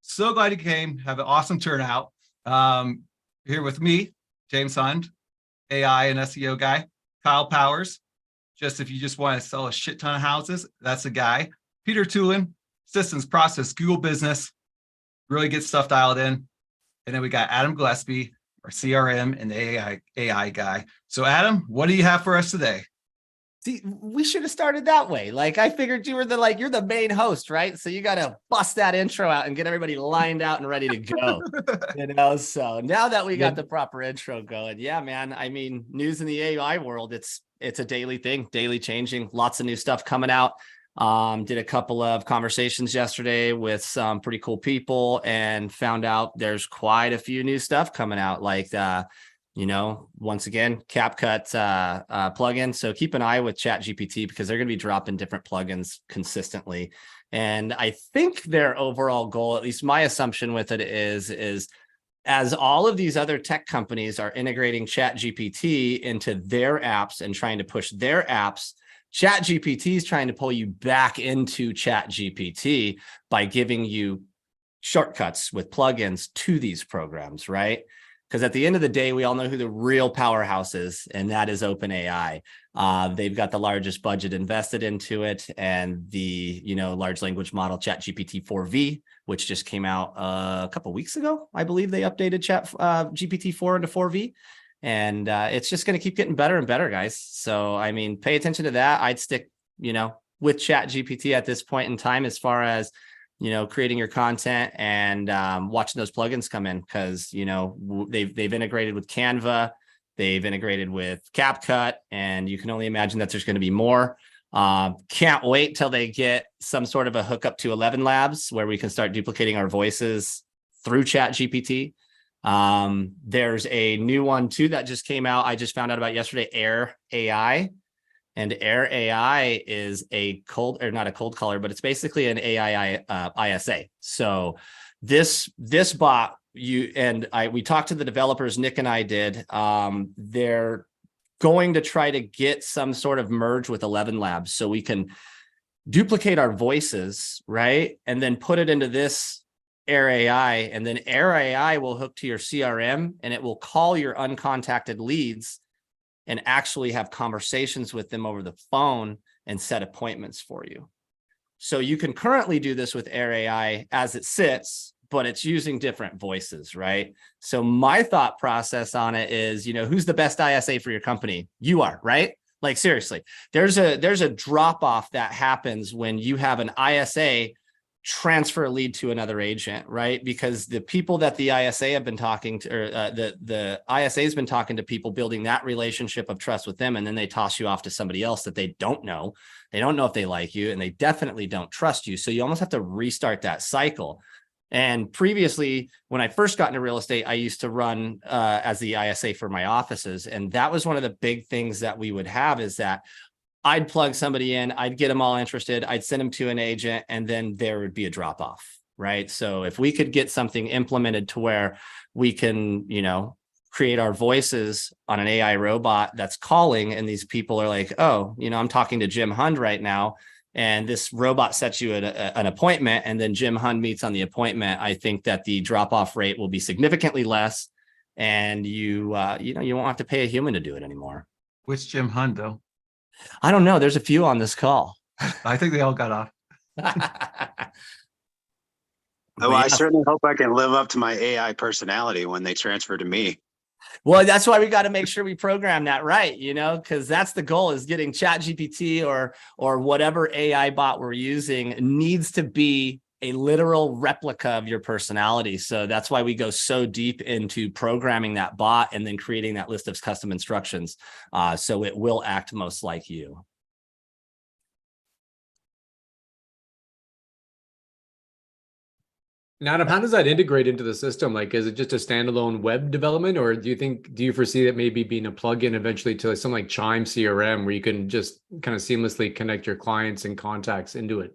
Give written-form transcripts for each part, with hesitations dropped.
So glad you came. Have an awesome turnout. Here with me, James Hund, AI and SEO guy. Kyle Powers, just if you just want to sell a shit ton of houses, that's the guy. Peter Tulin, systems, process, Google business, really get stuff dialed in. And then we got Adam Gillespie, our CRM and AI guy. So Adam, what do you have for us today? See, we should have started that way. Like, I figured you were you're the main host, right? So you got to bust that intro out and get everybody lined out and ready to go. So now that we got the proper intro going, yeah, man. I mean, news in the AI world, it's a daily thing, daily changing, lots of new stuff coming out. Did a couple of conversations yesterday with some pretty cool people and found out there's quite a few new stuff coming out, like once again, CapCut plugin. So keep an eye with Chat GPT because they're going to be dropping different plugins consistently. And I think their overall goal, at least my assumption with it is as all of these other tech companies are integrating Chat GPT into their apps and trying to push their apps, Chat GPT is trying to pull you back into Chat GPT by giving you shortcuts with plugins to these programs, right? Because at the end of the day, we all know who the real powerhouse is, and that is OpenAI. They've got the largest budget invested into it, and the large language model Chat GPT 4V, which just came out a couple of weeks ago. I believe they updated Chat GPT 4 into 4V, and it's just going to keep getting better and better, guys. So I mean, pay attention to that. I'd stick with Chat GPT at this point in time as far as creating your content and watching those plugins come in, because they've integrated with Canva, they've integrated with CapCut, and you can only imagine that there's going to be more. Can't wait till they get some sort of a hookup to 11 Labs where we can start duplicating our voices through Chat GPT. There's a new one too that just came out. I just found out about yesterday, Air AI. And Air AI is not a cold caller, but it's basically an AI ISA. So this bot, we talked to the developers, Nick and I did. They're going to try to get some sort of merge with 11 Labs so we can duplicate our voices, right? And then put it into this Air AI, and then Air AI will hook to your CRM and it will call your uncontacted leads and actually have conversations with them over the phone and set appointments for you. So you can currently do this with Air AI as it sits, but it's using different voices, right? So my thought process on it is, who's the best ISA for your company? You are, right? Like seriously, there's a drop off that happens when you have an ISA transfer a lead to another agent, right? Because the people that the ISA have been talking to, or the ISA has been talking to people, building that relationship of trust with them, and then they toss you off to somebody else that they don't know. They don't know if they like you, and they definitely don't trust you. So you almost have to restart that cycle. And previously, when I first got into real estate, I used to run as the ISA for my offices. And that was one of the big things that we would have, is that I'd plug somebody in, I'd get them all interested, I'd send them to an agent, and then there would be a drop off, right? So if we could get something implemented to where we can, create our voices on an AI robot that's calling, and these people are like, oh, I'm talking to Jim Hund right now, and this robot sets you an appointment, and then Jim Hund meets on the appointment, I think that the drop off rate will be significantly less, and you won't have to pay a human to do it anymore. Which Jim Hund though? I don't know. There's a few on this call. I think they all got off. I certainly hope I can live up to my AI personality when they transfer to me. Well, that's why we got to make sure we program that right, because that's the goal, is getting Chat GPT or whatever AI bot we're using needs to be a literal replica of your personality. So that's why we go so deep into programming that bot and then creating that list of custom instructions. So it will act most like you. And Adam, how does that integrate into the system? Like, is it just a standalone web development, or do you foresee that maybe being a plugin eventually to something like Chime CRM, where you can just kind of seamlessly connect your clients and contacts into it?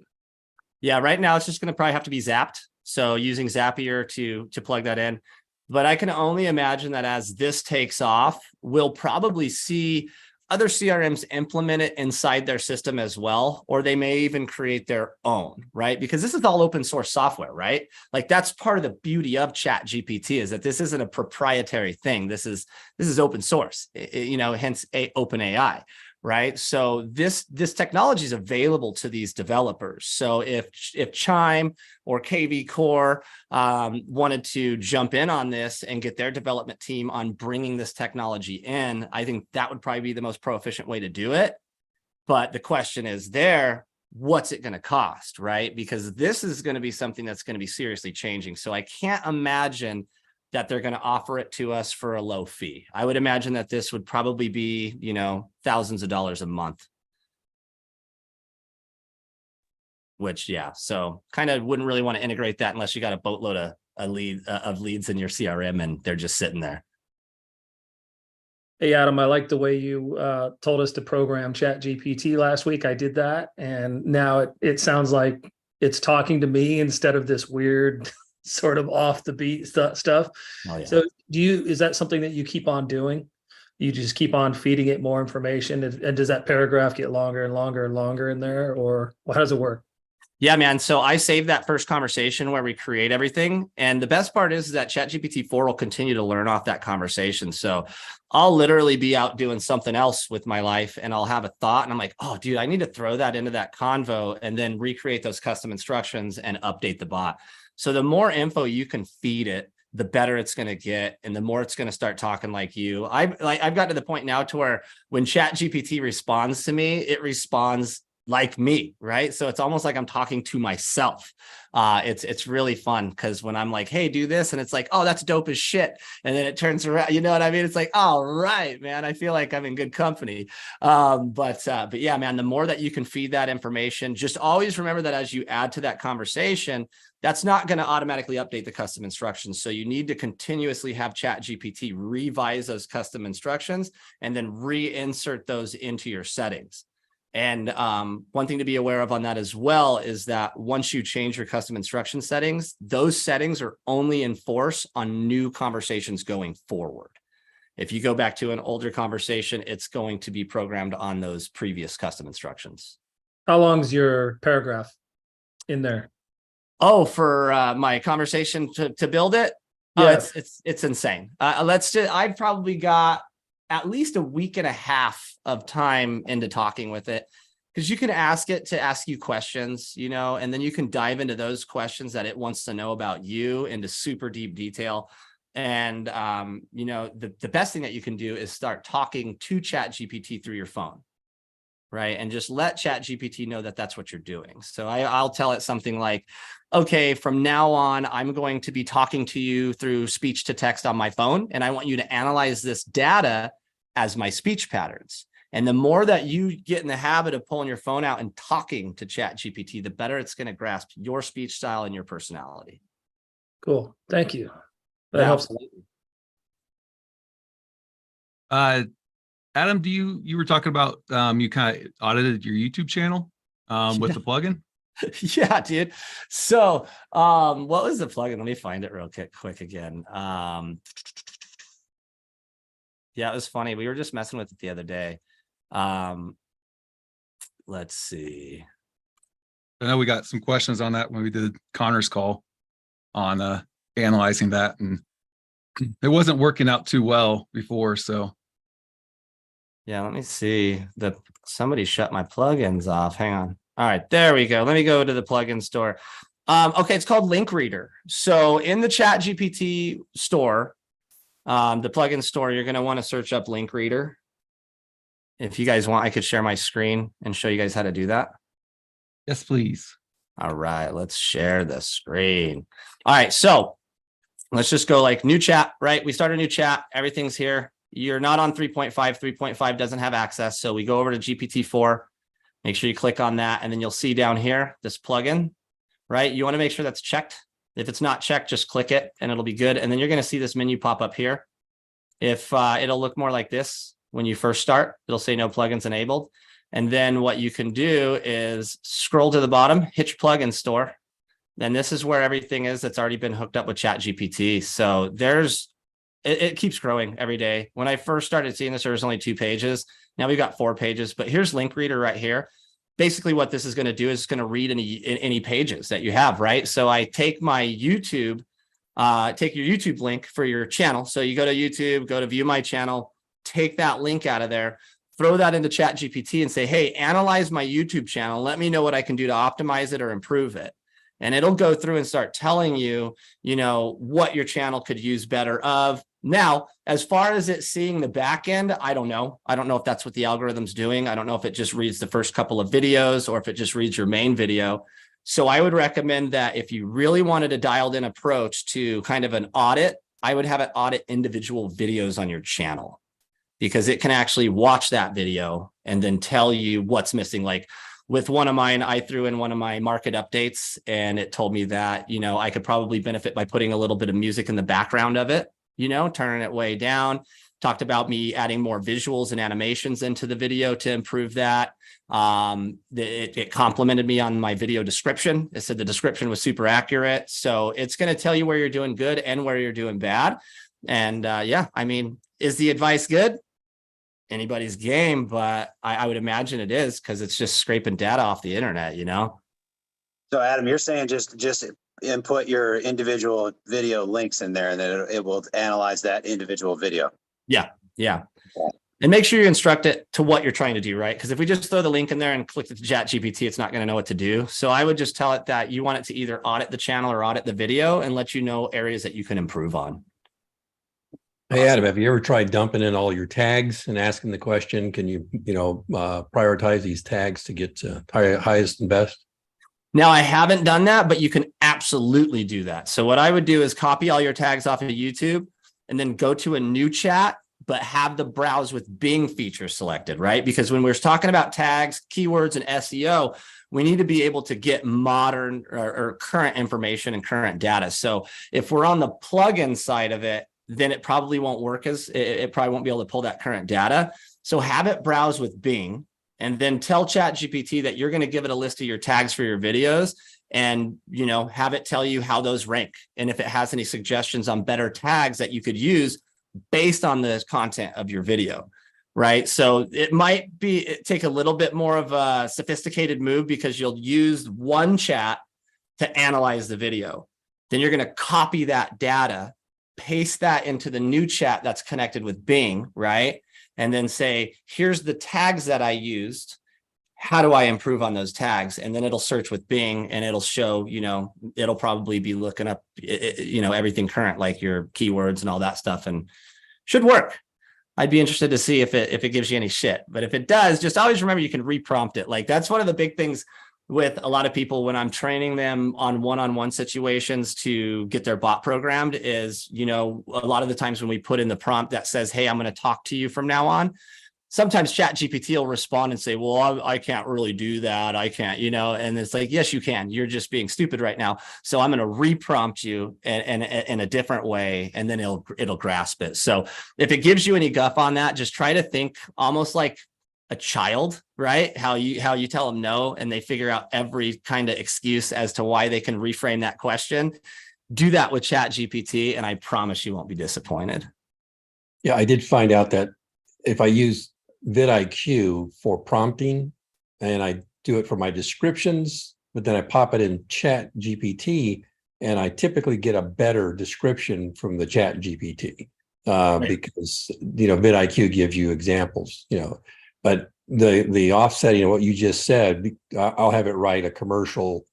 Yeah, right now it's just going to probably have to be Zapped. So using Zapier to plug that in. But I can only imagine that as this takes off, we'll probably see other CRMs implement it inside their system as well, or they may even create their own, right? Because this is all open source software, right? Like that's part of the beauty of Chat GPT is that this isn't a proprietary thing. This is open source, hence OpenAI. Right. So this technology is available to these developers. So if Chime or KV Core wanted to jump in on this and get their development team on bringing this technology in, I think that would probably be the most pro-efficient way to do it. But the question is what's it going to cost? Right. Because this is going to be something that's going to be seriously changing. So I can't imagine that they're going to offer it to us for a low fee. I would imagine that this would probably be, thousands of dollars a month. Which, yeah, so kind of wouldn't really want to integrate that unless you got a boatload of leads in your CRM and they're just sitting there. Hey, Adam, I like the way you told us to program Chat GPT last week. I did that. And now it sounds like it's talking to me instead of this weird sort of off the beat stuff. Oh, yeah. So is that something that you keep on doing? You just keep on feeding it more information, and does that paragraph get longer and longer and longer in there, or how does it work? Yeah, man. So I saved that first conversation where we create everything. And the best part is that ChatGPT 4 will continue to learn off that conversation. So I'll literally be out doing something else with my life and I'll have a thought and I'm like, oh, dude, I need to throw that into that convo and then recreate those custom instructions and update the bot. So the more info you can feed it, the better it's going to get. And the more it's going to start talking like you. I've got to the point now to where when ChatGPT responds to me, it responds like me, right? So it's almost like I'm talking to myself. It's really fun because when I'm like, hey, do this, and it's like, oh, that's dope as shit. And then it turns around, you know what I mean? It's like, all right, man, I feel like I'm in good company. But yeah, man, the more that you can feed that information, just always remember that as you add to that conversation, that's not going to automatically update the custom instructions. So you need to continuously have ChatGPT revise those custom instructions and then reinsert those into your settings. And one thing to be aware of on that as well is that once you change your custom instruction settings, those settings are only in force on new conversations going forward. If you go back to an older conversation, it's going to be programmed on those previous custom instructions. How long's your paragraph in there? Oh, for my conversation to build it? Yeah. Oh, it's insane. I've probably got at least a week and a half of time into talking with it, because you can ask it to ask you questions, and then you can dive into those questions that it wants to know about you into super deep detail. And, the best thing that you can do is start talking to Chat GPT through your phone, right? And just let Chat GPT know that that's what you're doing. So I'll tell it something like, okay, from now on, I'm going to be talking to you through speech to text on my phone, and I want you to analyze this data as my speech patterns. And the more that you get in the habit of pulling your phone out and talking to Chat GPT, the better it's going to grasp your speech style and your personality. Cool. Thank you. That helps. Adam, you were talking about you kind of audited your YouTube channel with the plugin? Yeah, dude. So what was the plugin? Let me find it real quick again. Yeah, it was funny. We were just messing with it the other day. Let's see. I know we got some questions on that when we did Connor's call on analyzing that, and it wasn't working out too well before. So yeah, let me see. Somebody shut my plugins off. Hang on. All right, there we go. Let me go to the plugin store. Okay, it's called Link Reader. So in the Chat GPT store, the plugin store, you're going to want to search up Link Reader. If you guys want, I could share my screen and show you guys how to do that. yes, please. All right, let's share the screen. All right, so let's just go like new chat, right? We start a new chat. Everything's here. You're not on 3.5. 3.5 doesn't have access. So we go over to GPT-4. Make sure you click on that. And then you'll see down here, this plugin, right? You want to make sure that's checked. If it's not checked, just click it and it'll be good. And then you're going to see this menu pop up here. If it'll look more like this when you first start, it'll say no plugins enabled. And then what you can do is scroll to the bottom, hit your plugin store. Then this is where everything is that's already been hooked up with Chat GPT. So there's it keeps growing every day. When I first started seeing this, there was only 2 pages. Now we've got 4 pages, but here's link reader right here. Basically what this is going to do is it's going to read any pages that you have, right? So I take my YouTube, take your YouTube link for your channel. So you go to YouTube, go to view my channel, take that link out of there, throw that into Chat GPT and say, hey, analyze my YouTube channel. Let me know what I can do to optimize it or improve it. And it'll go through and start telling you, you know, what your channel could use better of. Now, as far as it seeing the back end, I don't know. I don't know if that's what the algorithm's doing. I don't know if it just reads the first couple of videos or if it just reads your main video. So I would recommend that if you really wanted a dialed in approach to kind of an audit, I would have it audit individual videos on your channel, because it can actually watch that video and then tell you what's missing. Like with one of mine, I threw in one of my market updates and it told me that, you know, I could probably benefit by putting a little bit of music in the background of it, you know, turning it way down. Talked about me adding more visuals and animations into the video to improve that. It complimented me on my video description. It said the description was super accurate. So it's going to tell you where you're doing good and where you're doing bad. And yeah, I mean, is the advice good? Anybody's game, but I would imagine it is, because it's just scraping data off the internet, you know? So Adam, you're saying just input your individual video links in there and then it will analyze that individual video. Yeah. And make sure you instruct it to what you're trying to do, right? Because if we just throw the link in there and click the Chat GPT, it's not going to know what to do. So I would just tell it that you want it to either audit the channel or audit the video and let you know areas that you can improve on. Hey, Adam, have you ever tried dumping in all your tags and asking the question, can you prioritize these tags to get highest and best? Now, I haven't done that, but you can absolutely do that. So what I would do is copy all your tags off of YouTube and then go to a new chat, but have the browse with Bing feature selected, right? Because when we're talking about tags, keywords, and SEO, we need to be able to get modern or current information and current data. So if we're on the plugin side of it, then it probably won't work it probably won't be able to pull that current data. So have it browse with Bing and then tell Chat GPT that you're going to give it a list of your tags for your videos and, you know, have it tell you how those rank. And if it has any suggestions on better tags that you could use based on the content of your video, right? So it might take a little bit more of a sophisticated move because you'll use one chat to analyze the video. Then you're going to copy that data, paste that into the new chat that's connected with Bing, right? And then say, here's the tags that I used. How do I improve on those tags? And then it'll search with Bing and it'll show, you know, it'll probably be looking up, you know, everything current, like your keywords and all that stuff, and should work. I'd be interested to see if it gives you any shit. But if it does, just always remember you can reprompt it. Like that's one of the big things with a lot of people when I'm training them on one-on-one situations to get their bot programmed is, you know, a lot of the times when we put in the prompt that says, hey, I'm going to talk to you from now on, sometimes Chat GPT will respond and say, well, I can't really do that. I can't, you know, and it's like, yes, you can. You're just being stupid right now. So I'm going to reprompt you in a different way, and then it'll grasp it. So if it gives you any guff on that, just try to think almost like a child, right? How you tell them no, and they figure out every kind of excuse as to why they can reframe that question. Do that with Chat GPT, and I promise you won't be disappointed. Yeah, I did find out that if I use VidIQ for prompting and I do it for my descriptions, but then I pop it in Chat GPT, and I typically get a better description from the Chat GPT because, you know, VidIQ gives you examples, you know. But the offsetting of what you just said, I'll have it write a commercial,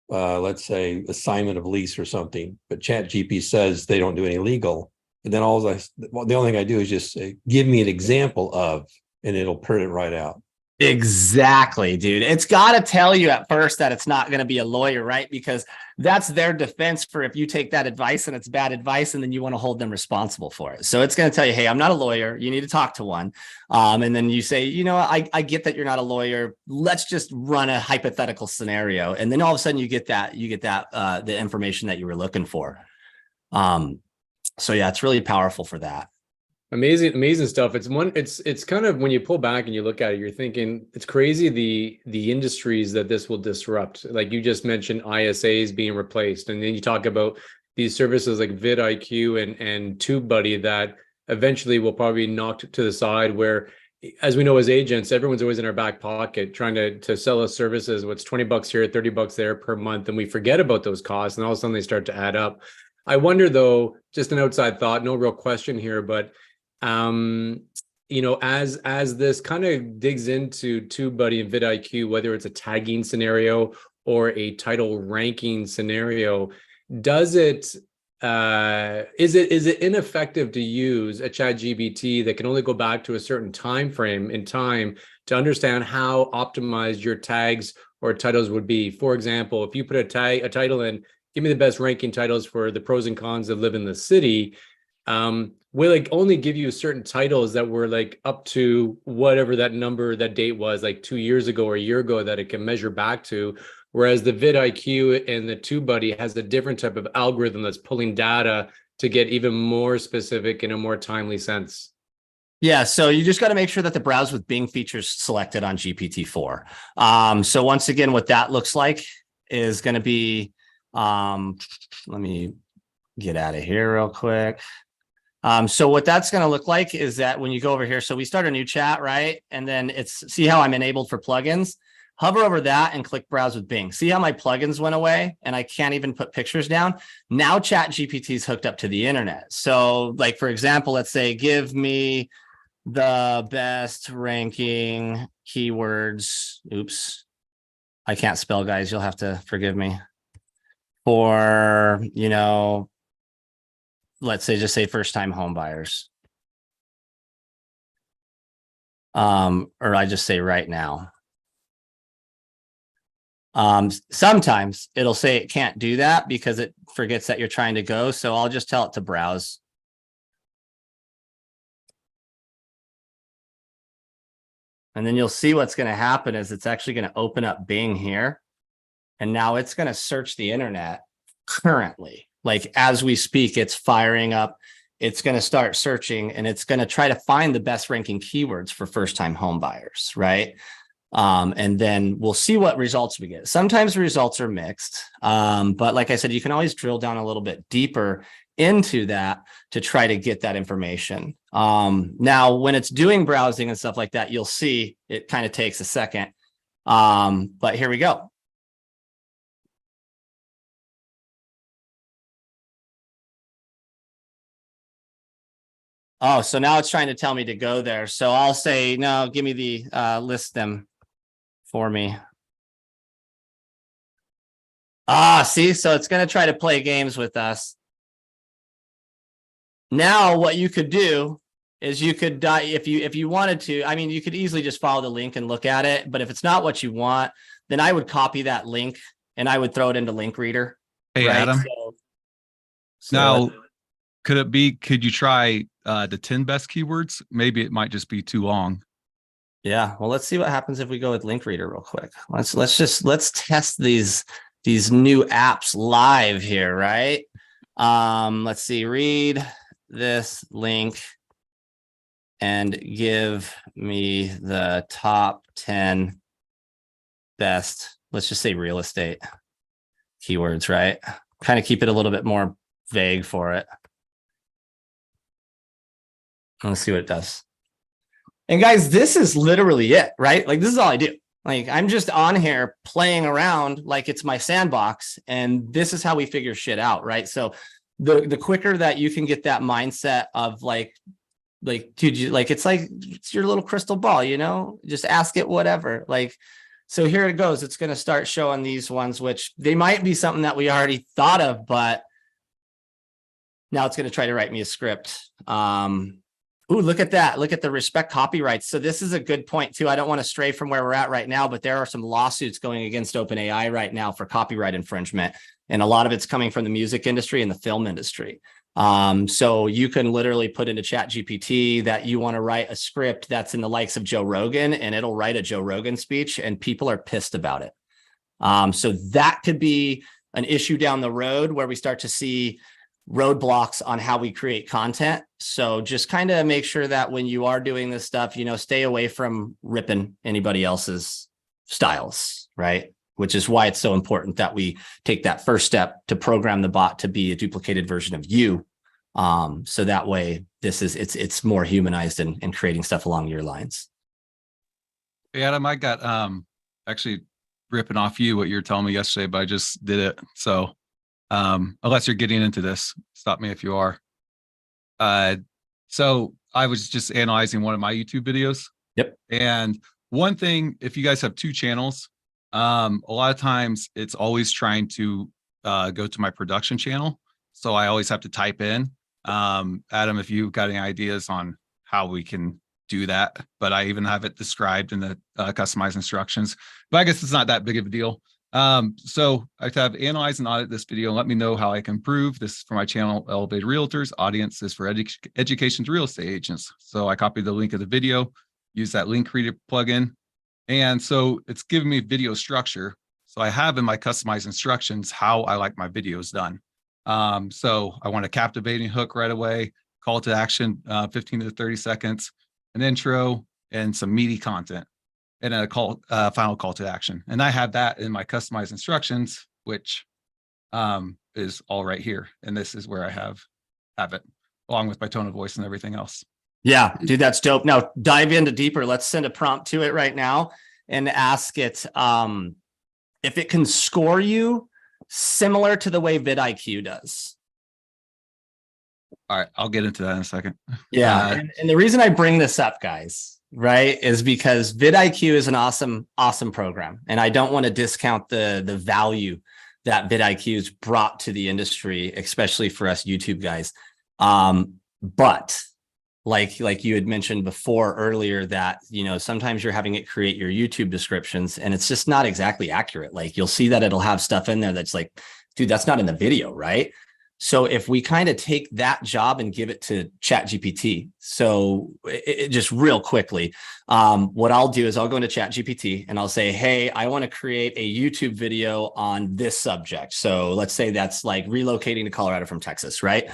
let's say assignment of lease or something, but Chat GPT says they don't do any legal. And then the only thing I do is just say, give me an example of, and it'll print it right out. Exactly, dude. It's got to tell you at first that it's not going to be a lawyer, right? Because that's their defense for if you take that advice and it's bad advice, and then you want to hold them responsible for it. So it's going to tell you, hey, I'm not a lawyer. You need to talk to one. And then you say, you know, I get that you're not a lawyer. Let's just run a hypothetical scenario. And then all of a sudden you get the information that you were looking for. So yeah, it's really powerful for that. Amazing stuff. It's kind of, when you pull back and you look at it, you're thinking it's crazy the industries that this will disrupt. Like you just mentioned, ISAs being replaced, and then you talk about these services like VidIQ and TubeBuddy that eventually will probably be knocked to the side, where, as we know, as agents, everyone's always in our back pocket trying to sell us services. What's $20 here, $30 there per month, and we forget about those costs, and all of a sudden they start to add up. I wonder, though, just an outside thought, no real question here, but you know, as this kind of digs into TubeBuddy and VidIQ, whether it's a tagging scenario or a title ranking scenario, does it is it ineffective to use a Chat GPT that can only go back to a certain time frame in time to understand how optimized your tags or titles would be? For example, if you put a title in, give me the best ranking titles for the pros and cons that live in the city, will it only give you certain titles that were like up to whatever that number, that date was, like 2 years ago or a year ago, that it can measure back to? Whereas the VidIQ and the TubeBuddy has a different type of algorithm that's pulling data to get even more specific in a more timely sense. Yeah, so you just got to make sure that the browse with Bing features selected on GPT-4. So once again, what that looks like is going to be, let me get out of here real quick. So what that's going to look like is that when you go over here, so we start a new chat, right? And then see how I'm enabled for plugins? Hover over that and click browse with Bing. See how my plugins went away and I can't even put pictures down? Now Chat GPT is hooked up to the internet. So like, for example, let's say, give me the best ranking keywords. Oops. I can't spell, guys. You'll have to forgive me. For, you know, let's say, just say first time home buyers. Or I just say right now. Sometimes it'll say it can't do that because it forgets that you're trying to go. So I'll just tell it to browse. And then you'll see what's going to happen is it's actually going to open up Bing here. And now it's going to search the internet currently. Like as we speak, it's firing up. It's going to start searching and it's going to try to find the best ranking keywords for first time home buyers, right? And then we'll see what results we get. Sometimes the results are mixed. But like I said, you can always drill down a little bit deeper into that to try to get that information. Now, when it's doing browsing and stuff like that, you'll see it kind of takes a second. But here we go. Oh, so now it's trying to tell me to go there. So I'll say, no, give me the list them for me. See, so it's going to try to play games with us. Now, what you could do is you could, if you wanted to, I mean, you could easily just follow the link and look at it. But if it's not what you want, then I would copy that link and I would throw it into Link Reader. Hey, right? Adam. So Now, could you try the 10 best keywords? Maybe it might just be too long. yeah, well, let's see what happens if we go with Link Reader real quick. Let's test these new apps live here, right? Let's see, read this link and give me the top 10 best, let's just say real estate keywords, right? Kind of keep it a little bit more vague for it. Let's see what it does. And guys, this is literally it, right? Like this is all I do. Like I'm just on here playing around like it's my sandbox, and this is how we figure shit out, right? So the quicker that you can get that mindset of like dude, it's your little crystal ball, you know, just ask it whatever. Like, so here it goes. It's going to start showing these ones, which they might be something that we already thought of, but now it's going to try to write me a script. Ooh, look at that. Look at the respect copyrights. So this is a good point too. I don't want to stray from where we're at right now, but there are some lawsuits going against OpenAI right now for copyright infringement. And a lot of it's coming from the music industry and the film industry. So you can literally put into Chat GPT that you want to write a script that's in the likes of Joe Rogan, and it'll write a Joe Rogan speech, and people are pissed about it. So that could be an issue down the road where we start to see roadblocks on how we create content. So just kind of make sure that when you are doing this stuff, you know, stay away from ripping anybody else's styles, right? which is why it's so important that we take that first step to program the bot to be a duplicated version of you. So that way it's more humanized and creating stuff along your lines. Hey, Adam, I got actually ripping off you what you were telling me yesterday, but I just did it. So unless you're getting into this, stop me if you are. So I was just analyzing one of my YouTube videos. Yep. And one thing, if you guys have 2 channels, a lot of times it's always trying to go to my production channel. So I always have to type in, Adam, if you've got any ideas on how we can do that, but I even have it described in the customized instructions, but I guess it's not that big of a deal. So I have analyze and audit this video and let me know how I can improve. This is for my channel, Elevated Realtors. Audience is for education to real estate agents. So I copied the link of the video, use that link reader plugin. And so it's giving me video structure. So I have in my customized instructions how I like my videos done. So I want a captivating hook right away, call to action, 15 to 30 seconds, an intro, and some meaty content, and a final call to action. And I have that in my customized instructions, which is all right here. And this is where I have it, along with my tone of voice and everything else. Yeah, dude, that's dope. Now dive into deeper. Let's send a prompt to it right now and ask it if it can score you similar to the way VidIQ does. All right, I'll get into that in a second. Yeah, and the reason I bring this up, guys, right, is because VidIQ is an awesome program, and I don't want to discount the value that VidIQ's brought to the industry, especially for us YouTube guys. But like you had mentioned before earlier, that, you know, sometimes you're having it create your YouTube descriptions and it's just not exactly accurate. Like you'll see that it'll have stuff in there that's like, dude, that's not in the video, right? So if we kind of take that job and give it to Chat GPT, so it just real quickly, what I'll do is I'll go into Chat GPT and I'll say, hey, I want to create a YouTube video on this subject. So let's say that's like relocating to Colorado from Texas, right?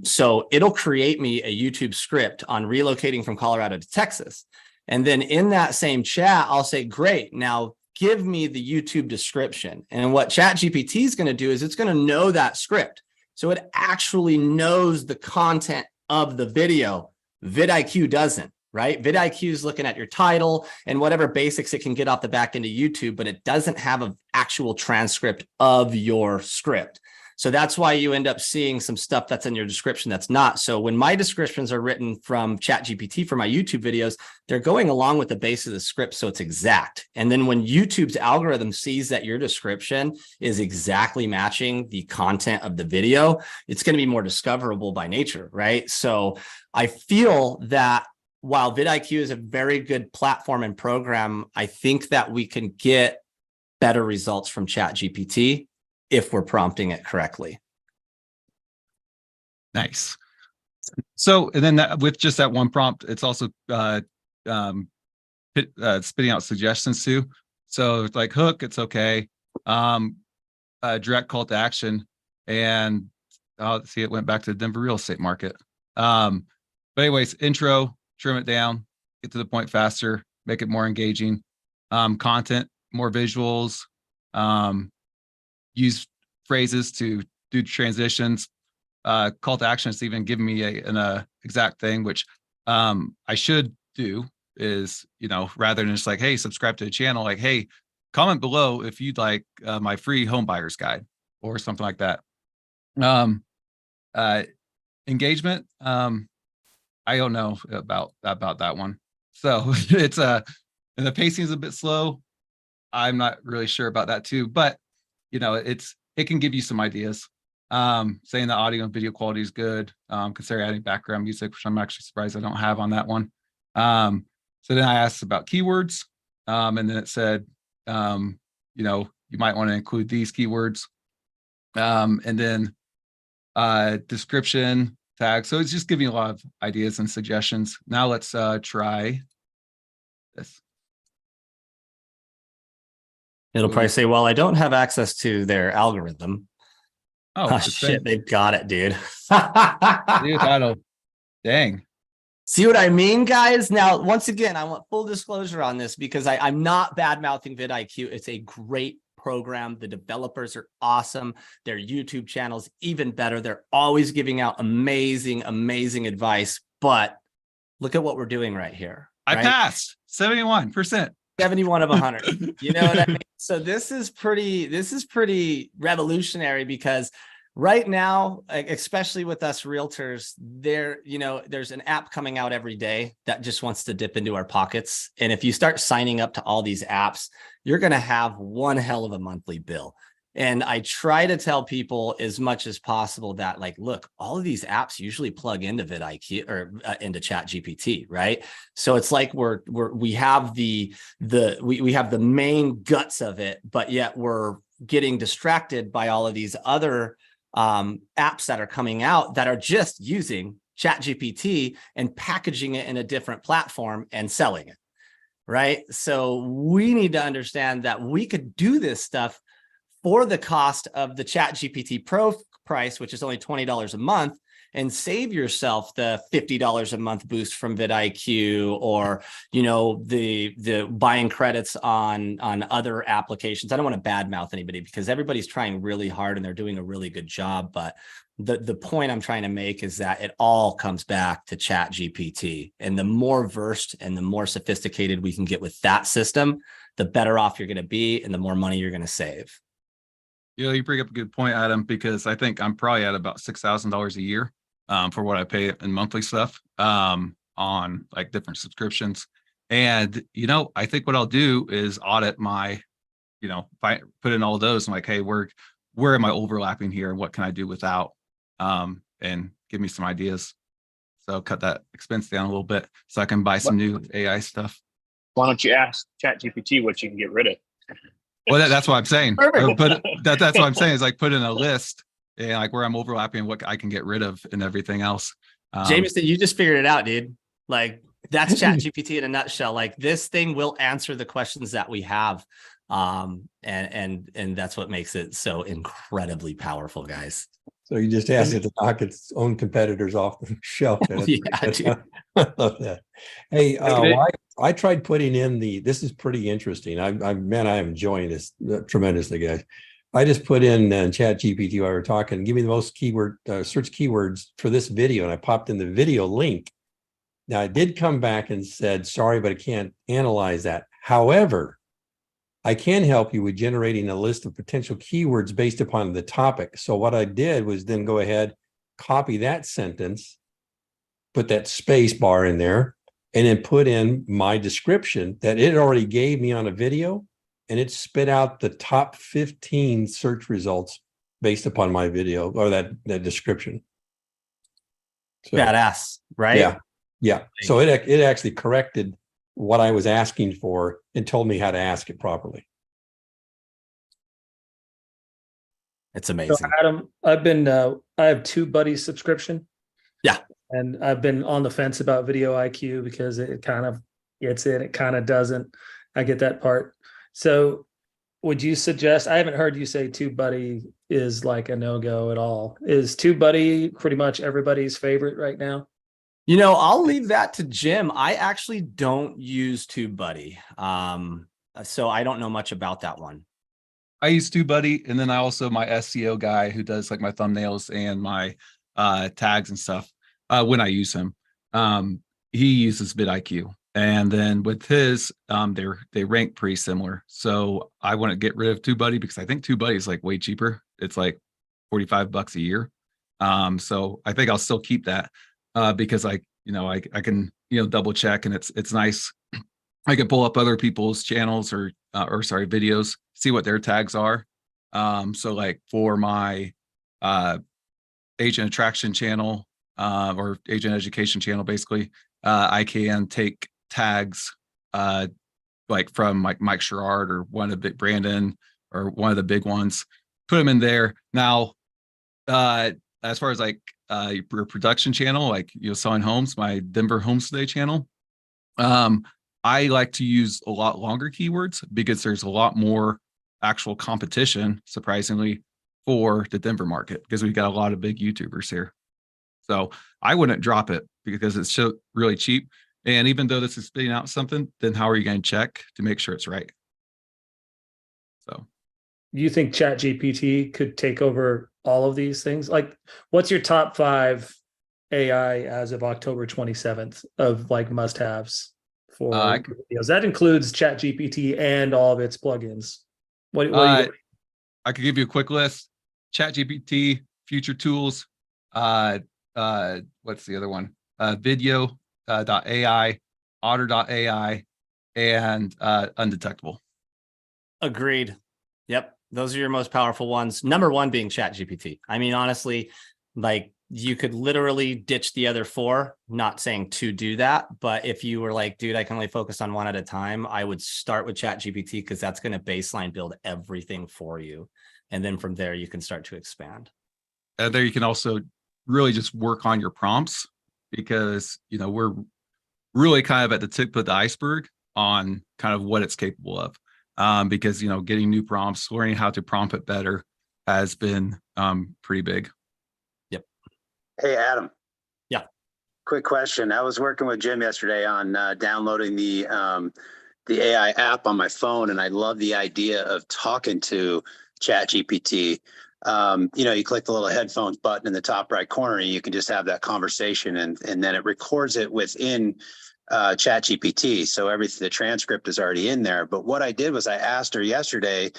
So it'll create me a YouTube script on relocating from Colorado to Texas. And then in that same chat, I'll say, great, now give me the YouTube description. And what Chat GPT is going to do is it's going to know that script. So it actually knows the content of the video. VidIQ doesn't, right? VidIQ is looking at your title and whatever basics it can get off the back into YouTube, but it doesn't have an actual transcript of your script. So that's why you end up seeing some stuff that's in your description that's not. So when my descriptions are written from Chat GPT for my YouTube videos, they're going along with the base of the script, so it's exact. And then when YouTube's algorithm sees that your description is exactly matching the content of the video, it's going to be more discoverable by nature, right? So I feel that while VidIQ is a very good platform and program, I think that we can get better results from Chat GPT if we're prompting it correctly. Nice. So, and then with just that one prompt, it's also spitting out suggestions too. So it's like hook, it's okay. Direct call to action, and see, it went back to the Denver real estate market. But anyways, intro, trim it down, get to the point faster, make it more engaging. Content, more visuals. Use phrases to do transitions. Call to action is even giving me an exact thing, which I should do is, you know, rather than just like, hey, subscribe to the channel, like, hey, comment below if you'd like my free home buyer's guide or something like that. Engagement, I don't know about that one. So it's and the pacing is a bit slow. I'm not really sure about that too, but you know, it can give you some ideas. Saying the audio and video quality is good. Consider adding background music, which I'm actually surprised I don't have on that one. So then I asked about keywords, and then it said, you know, you might want to include these keywords, and then description tag. So it's just giving you a lot of ideas and suggestions. Now let's try this. It'll probably say, well, I don't have access to their algorithm. Oh, shit, they've got it, dude. Dude, dang. See what I mean, guys? Now, once again, I want full disclosure on this because I'm not bad-mouthing VidIQ. It's a great program. The developers are awesome. Their YouTube channel's even better. They're always giving out amazing, amazing advice. But look at what we're doing right here. I right? passed 71%. 71 of 100. You know what I mean? So this is pretty revolutionary because right now, especially with us realtors, there's an app coming out every day that just wants to dip into our pockets. And if you start signing up to all these apps, you're going to have one hell of a monthly bill. And I try to tell people as much as possible that, like, look, all of these apps usually plug into VidIQ or into Chat GPT, right? So it's like we have the main guts of it, but yet we're getting distracted by all of these other apps that are coming out that are just using Chat GPT and packaging it in a different platform and selling it, right? So we need to understand that we could do this stuff for the cost of the Chat GPT Pro price, which is only $20 a month, and save yourself the $50 a month boost from VidIQ, or the buying credits on other applications. I don't want to badmouth anybody because everybody's trying really hard and they're doing a really good job. But the point I'm trying to make is that it all comes back to Chat GPT, and the more versed and the more sophisticated we can get with that system, the better off you're going to be and the more money you're going to save. You bring up a good point, Adam, because I think I'm probably at about $6,000 a year for what I pay in monthly stuff on like different subscriptions. And, I think what I'll do is audit my, if I put in all of those, I'm like, hey, where am I overlapping here? And what can I do without? And give me some ideas. So cut that expense down a little bit so I can buy some new AI stuff. Why don't you ask Chat GPT what you can get rid of? Well, that's what I'm saying. Perfect. That's what I'm saying is like put in a list and like where I'm overlapping, what I can get rid of and everything else. Jameson, you just figured it out, dude. Like that's Chat GPT in a nutshell. Like this thing will answer the questions that we have. And that's what makes it so incredibly powerful, guys. So you just asked it to knock its own competitors off the shelf. Yeah, dude. I love that. Hey, I tried putting in this is pretty interesting. I'm enjoying this tremendously, guys. I just put in Chat GPT while we were talking, give me the most search keywords for this video. And I popped in the video link. Now I did come back and said, sorry, but I can't analyze that. However, I can help you with generating a list of potential keywords based upon the topic. So what I did was then go ahead, copy that sentence, put that space bar in there, and then put in my description that it already gave me on a video, and it spit out the top 15 search results based upon my video or that description. So, badass, right? Yeah. So it actually corrected what I was asking for and told me how to ask it properly. It's amazing. So Adam, I have TubeBuddy subscription. Yeah. And I've been on the fence about VidIQ because it kind of gets it. It kind of doesn't. I get that part. So would you suggest, I haven't heard you say TubeBuddy is like a no-go at all. Is TubeBuddy pretty much everybody's favorite right now? I'll leave that to Jim. I actually don't use TubeBuddy. So I don't know much about that one. I use TubeBuddy, and then my SEO guy who does like my thumbnails and my tags and stuff when I use him. He uses VidIQ, and then with his, they rank pretty similar. So I want to get rid of TubeBuddy because I think TubeBuddy is like way cheaper. It's like $45 a year. So I think I'll still keep that. Because I can, double check, and it's nice. I can pull up other people's channels or videos, see what their tags are. So like for my agent attraction channel or agent education channel, basically, I can take tags like from like Mike Sherrard or one of the Brandon or one of the big ones, put them in there. Now, as far as like your production channel, like selling homes, my Denver Homestay channel, I like to use a lot longer keywords because there's a lot more actual competition, surprisingly, for the Denver market because we've got a lot of big YouTubers here. So I wouldn't drop it because it's so really cheap. And even though this is spitting out something, then how are you going to check to make sure it's right? So You think Chat GPT could take over all of these things? Like, what's your top 5 AI as of October 27th of like must-haves for videos? That includes Chat GPT and all of its plugins. What do you I could give you a quick list: Chat GPT, future tools, what's the other one? Video.ai, Otter.ai, and undetectable. Agreed. Yep. Those are your most powerful ones. Number 1 being Chat GPT. I mean, honestly, like you could literally ditch the other 4, not saying to do that. But if you were like, dude, I can only focus on one at a time, I would start with Chat GPT because that's going to baseline build everything for you. And then from there, you can start to expand. And there you can also really just work on your prompts because, you know, we're really kind of at the tip of the iceberg on kind of what it's capable of. Because, you know, getting new prompts, learning how to prompt it better has been pretty big. Yep. Hey, Adam. Yeah. Quick question. I was working with Jim yesterday on downloading the AI app on my phone, and I love the idea of talking to Chat GPT. You know, you click the little headphones button in the top right corner, and you can just have that conversation, and then it records it within Chat GPT. So the transcript is already in there. But what I did was I asked her yesterday,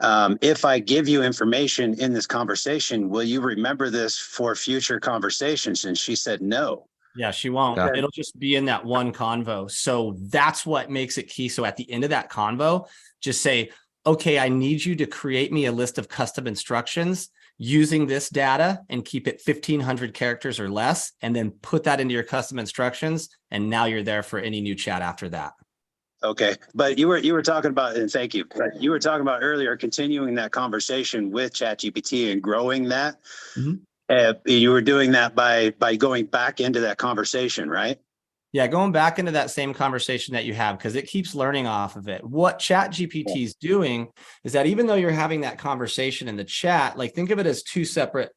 if I give you information in this conversation, will you remember this for future conversations? And she said no. Yeah, she won't. Yeah. It'll just be in that one convo. So that's what makes it key. So at the end of that convo, just say, okay, I need you to create me a list of custom instructions using this data and keep it 1,500 characters or less, and then put that into your custom instructions. And now you're there for any new chat after that. Okay. But you were talking about, and thank you, but you were talking about earlier, continuing that conversation with Chat GPT and growing that. Mm-hmm. You were doing that by going back into that conversation, right? Yeah, going back into that same conversation that you have, because it keeps learning off of it. What Chat GPT is doing is that even though you're having that conversation in the chat, like think of it as 2 separate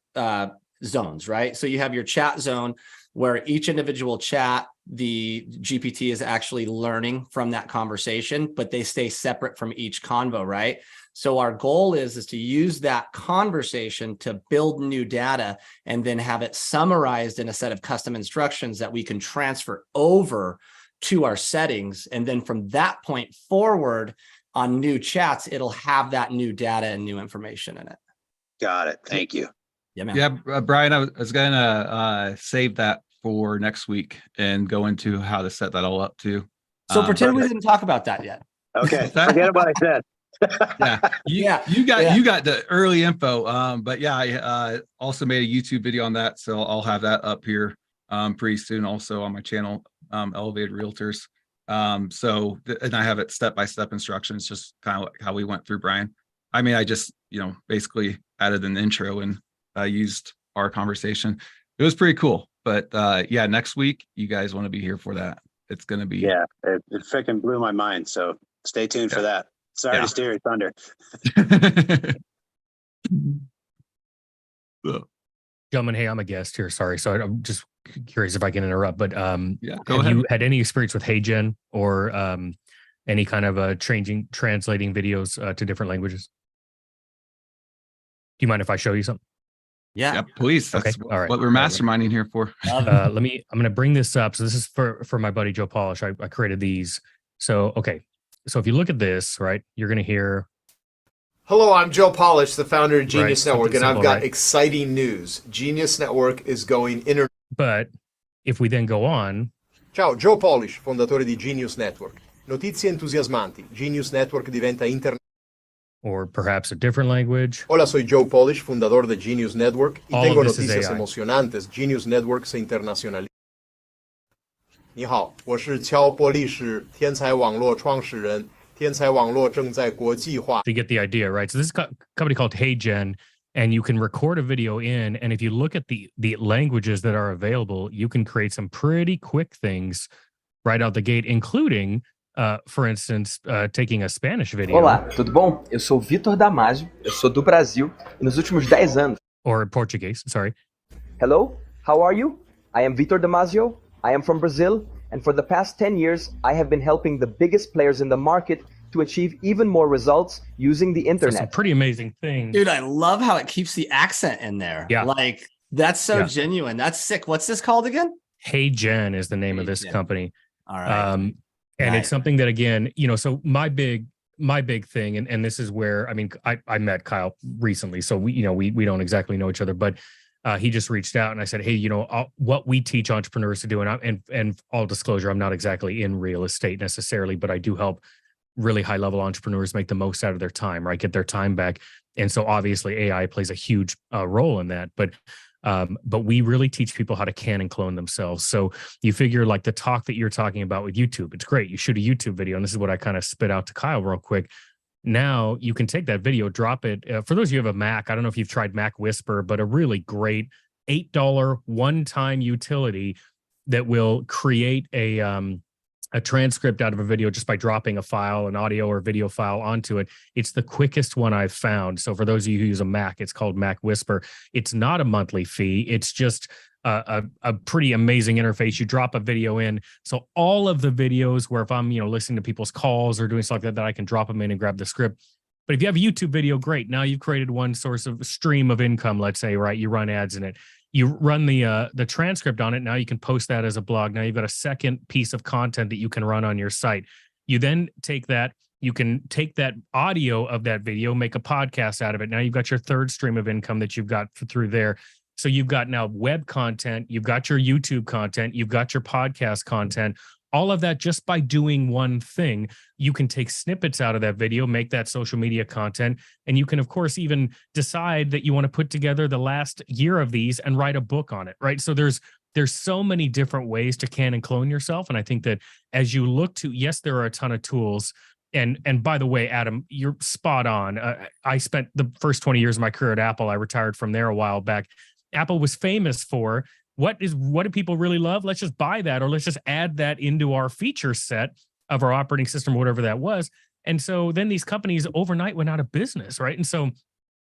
zones, right? So you have your chat zone where each individual chat, the GPT is actually learning from that conversation, but they stay separate from each convo, right? So our goal is to use that conversation to build new data and then have it summarized in a set of custom instructions that we can transfer over to our settings. And then from that point forward on new chats, it'll have that new data and new information in it. Got it. Thank you. Yeah, man. Yeah, Brian, I was gonna save that for next week and go into how to set that all up too. So pretend we didn't talk about that yet. Okay. Forget what I said. You got the early info. But yeah, I also made a YouTube video on that, so I'll have that up here pretty soon. Also on my channel, Elevated Realtors. And I have it step-by-step instructions, just kind of like how we went through, Brian. I mean, I just basically added an intro and used our conversation. It was pretty cool. But yeah, next week you guys want to be here for that. It's going to be it freaking blew my mind. So stay tuned for that. Sorry to steer your thunder. Gentlemen, hey, I'm a guest here. Sorry. So I'm just curious if I can interrupt, but have you had any experience with Heygen or any kind of translating videos to different languages? Do you mind if I show you something? Yeah, please. That's All right. what we're masterminding here for. I'm going to bring this up. So this is for my buddy, Joe Polish. I created these. So, okay. So if you look at this, right, you're going to hear. Hello, I'm Joe Polish, the founder of Genius Right, Network, and simple, I've got right? exciting news. Genius Network is going internet. But if we then go on. Ciao, Joe Polish, fondatore di Genius Network. Notizie entusiasmanti. Genius Network diventa internet. Or perhaps a different language. Hola, soy Joe Polish, fundador de Genius Network, y All tengo of this is noticias AI. emocionantes. Genius Network se internacionaliza. 你好，我是乔波利士，天才网络创始人。天才网络正在国际化。 To get the idea, right? So this is a company called Heygen, and you can record a video in, and if you look at the languages that are available, you can create some pretty quick things right out the gate, including, for instance, taking a Spanish video. Olá, tudo bom? Eu sou Vitor Damasio, eu sou do Brasil, e nos últimos 10 anos... Or Portuguese, sorry. Hello, How are you? I am Vitor Damasio. I am from Brazil, and for the past 10 years, I have been helping the biggest players in the market to achieve even more results using the So internet. some pretty amazing things. Dude, I love how it keeps the accent in there. Yeah. Like, that's so Yeah. genuine. That's sick. What's this called again? Heygen is the name of this Heygen. company. All right. And Nice. it's something that, again, you know, so my big thing, and this is where, I mean, I met Kyle recently, so we don't exactly know each other, but he just reached out and I said, hey, you know, what we teach entrepreneurs to do, and all disclosure, I'm not exactly in real estate necessarily, but I do help really high level entrepreneurs make the most out of their time, right? Get their time back. And so obviously AI plays a huge role in that, but we really teach people how to can and clone themselves. So you figure like the talk that you're talking about with YouTube, it's great. You shoot a YouTube video, and this is what I kind of spit out to Kyle real quick. Now you can take that video, drop it. For those of you who have a Mac, I don't know if you've tried Mac Whisper, but a really great $8 one-time utility that will create a transcript out of a video just by dropping a file, an audio or video file onto it. It's the quickest one I've found. So for those of you who use a Mac, it's called Mac Whisper. It's not a monthly fee. It's just a pretty amazing interface. You drop a video in. So all of the videos where if I'm, you know, listening to people's calls or doing stuff like that I can drop them in and grab the script. But if you have a YouTube video, great. Now you've created one source of stream of income, let's say, right? You run ads in it. You run the transcript on it. Now you can post that as a blog. Now you've got a second piece of content that you can run on your site. You then take that, you can take that audio of that video, make a podcast out of it. Now you've got your third stream of income that you've got through there. So you've got now web content, you've got your YouTube content, you've got your podcast content, all of that just by doing one thing. You can take snippets out of that video, make that social media content, and you can, of course, even decide that you want to put together the last year of these and write a book on it, right? So there's so many different ways to can and clone yourself. And I think that as you look to, yes, there are a ton of tools. And by the way, Adam, you're spot on. I spent the first 20 years of my career at Apple. I retired from there a while back. Apple was famous for what do people really love? Let's just buy that, or let's just add that into our feature set of our operating system, whatever that was. And so then these companies overnight went out of business, right? And so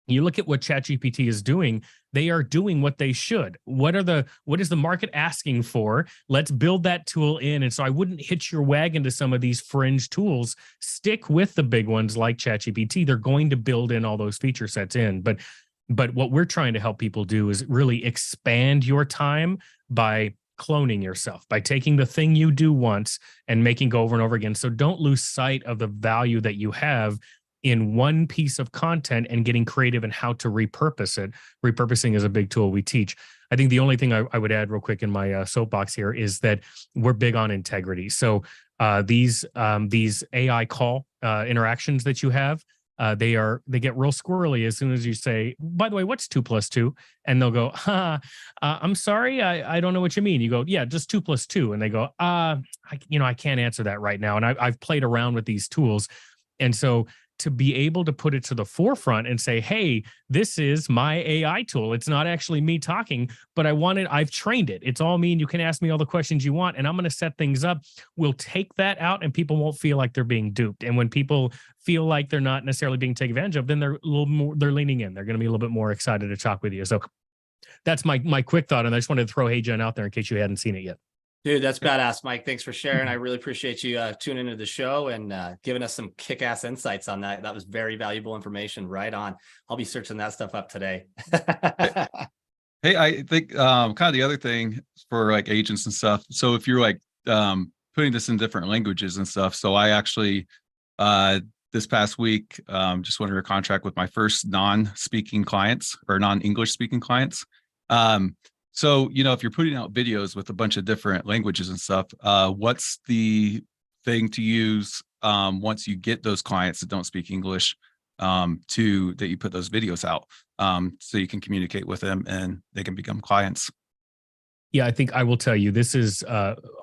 you look at what Chat GPT is doing, they are doing what they should. What is the market asking for? Let's build that tool in. And so I wouldn't hitch your wagon to some of these fringe tools. Stick with the big ones like Chat GPT. They're going to build in all those feature sets in. But what we're trying to help people do is really expand your time by cloning yourself, by taking the thing you do once and making go over and over again. So don't lose sight of the value that you have in one piece of content and getting creative in how to repurpose it. Repurposing is a big tool we teach. I think the only thing I would add real quick in my soapbox here is that we're big on integrity. So these AI call interactions that you have, they get real squirrely as soon as you say, by the way, what's 2 + 2? And they'll go, I'm sorry, I don't know what you mean. You go, yeah, just 2 + 2. And they go, I can't answer that right now. And I've played around with these tools. And so to be able to put it to the forefront and say, hey, this is my AI tool. It's not actually me talking, but I've trained it. It's all me, and you can ask me all the questions you want, and I'm going to set things up. We'll take that out, and people won't feel like they're being duped. And when people feel like they're not necessarily being taken advantage of, then they're leaning in. They're going to be a little bit more excited to talk with you. So that's my quick thought. And I just wanted to throw Heygen out there in case you hadn't seen it yet. Dude, that's badass, Mike. Thanks for sharing. I really appreciate you tuning into the show and giving us some kick-ass insights on that. That was very valuable information. Right on. I'll be searching that stuff up today. Hey, I think kind of the other thing for like agents and stuff. So if you're like putting this in different languages and stuff. So I actually this past week just went under a contract with my first non-speaking clients or non-English speaking clients. So, if you're putting out videos with a bunch of different languages and stuff, what's the thing to use once you get those clients that don't speak English that you put those videos out so you can communicate with them and they can become clients? Yeah, I think I will tell you, this is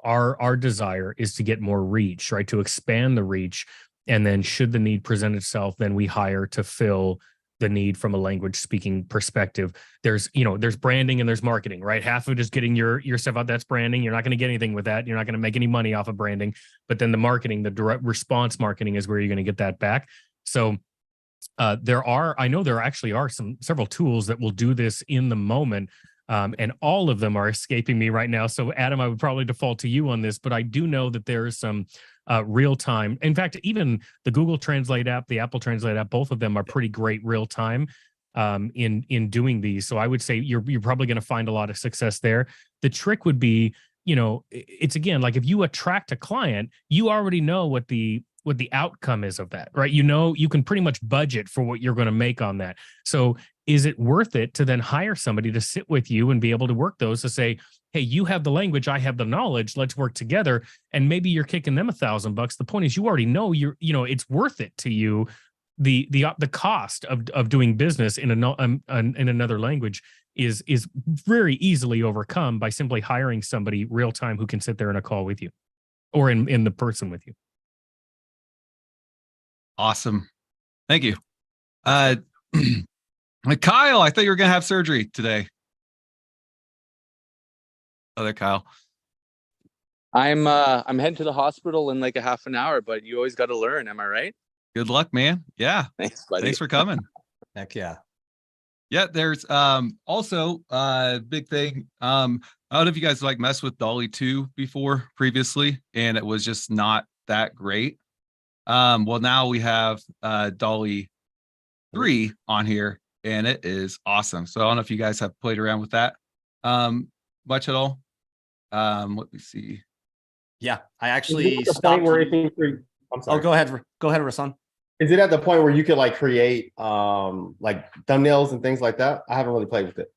our desire is to get more reach, right? To expand the reach. And then should the need present itself, then we hire to fill the need from a language speaking perspective. There's branding and there's marketing, right? Half of it is getting your stuff out. That's branding. You're not going to get anything with that. You're not going to make any money off of branding, but then the marketing, the direct response marketing is where you're going to get that back. So I know there actually are several tools that will do this in the moment. And all of them are escaping me right now. So Adam, I would probably default to you on this, but I do know that there is some real time. In fact, even the Google Translate app, the Apple Translate app, both of them are pretty great real time in doing these. So I would say you're probably going to find a lot of success there. The trick would be, it's again, like if you attract a client, you already know what the outcome is of that, right? You can pretty much budget for what you're going to make on that. So is it worth it to then hire somebody to sit with you and be able to work those to say, hey, you have the language, I have the knowledge, let's work together. And maybe you're kicking them $1,000. The point is you already know it's worth it to you. The cost of doing business in another language is very easily overcome by simply hiring somebody real time who can sit there in a call with you or in the person with you. Awesome. Thank you. Kyle, I thought you were going to have surgery today. Other Kyle. I'm heading to the hospital in like a half an hour, but you always got to learn. Am I right? Good luck, man. Yeah. Thanks, buddy. Thanks for coming. Heck yeah. Yeah, there's also a big thing. I don't know if you guys like messed with DALL-E 2 before previously, and it was just not that great. Well, now we have DALL-E 3 on here, and it is awesome. So I don't know if you guys have played around with that much at all. Let me see. Yeah, I actually stopped. I'm sorry. Oh, go ahead, Rasan. Is it at the point where you could like create like thumbnails and things like that? I haven't really played with it.